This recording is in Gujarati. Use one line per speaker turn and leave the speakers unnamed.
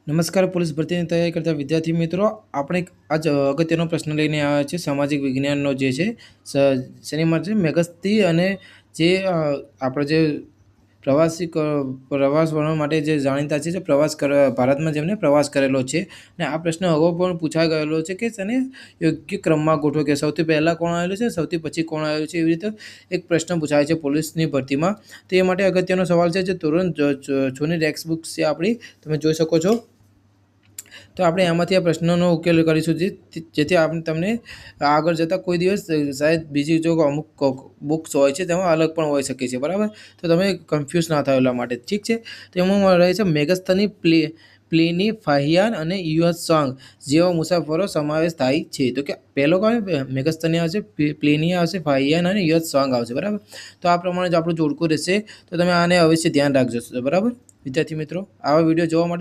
નમસ્કાર. પોલીસ ભરતીની તૈયારી કરતા વિદ્યાર્થી મિત્રો, આપણે આજ અગત્યનો પ્રશ્ન લઈને આવ્યા છે. સામાજિક વિજ્ઞાનનો જે છે શેનીમાં છે મેગસ્તી અને જે આપણે જે પ્રવાસ ભણવા માટે જે જાણીતા છે, જે ભારતમાં જેમને પ્રવાસ કરેલો છે. અને આ પ્રશ્ન અગાઉ પણ પૂછાઈ ગયેલો છે કે તેને યોગ્ય ક્રમમાં ગોઠવો, કે સૌથી પહેલાં કોણ આવેલું છે, સૌથી પછી કોણ આવેલું છે. એવી રીતે એક પ્રશ્ન પૂછાય છે પોલીસની ભરતીમાં. તો એ માટે અગત્યનો સવાલ છે, જે તુરંત જૂની ટેક્સ્ટ બુક છે આપણી, તમે જોઈ શકો છો. તો આપણે એમાંથી આ પ્રશ્નનો ઉકેલ કરીશું, જેથી આપણે તમને આગળ જતાં કોઈ દિવસ શાયદ બીજી જો અમુક બુક્સ હોય છે તેમાં અલગ પણ હોઈ શકે છે, બરાબર. તો તમે કન્ફ્યુઝ ના થાય એટલા માટે, ઠીક છે. તો એમાં રહે છે મેગસ્તની પ્લિની, ફાહિયાન અને યુએસ સોંગ જેવા મુસાફરો સમાવેશ થાય છે. તો કે પહેલો કયો મેગસ્તની આવશે, પ્લિની આવશે, ફાહિયાન અને યુએસ સોંગ આવશે, બરાબર. તો આ પ્રમાણે જ આપણું જોડકું રહેશે. તો તમે આને અવશ્ય ધ્યાન રાખજો, બરાબર વિદ્યાર્થી મિત્રો. આવા વિડીયો જોવા માટે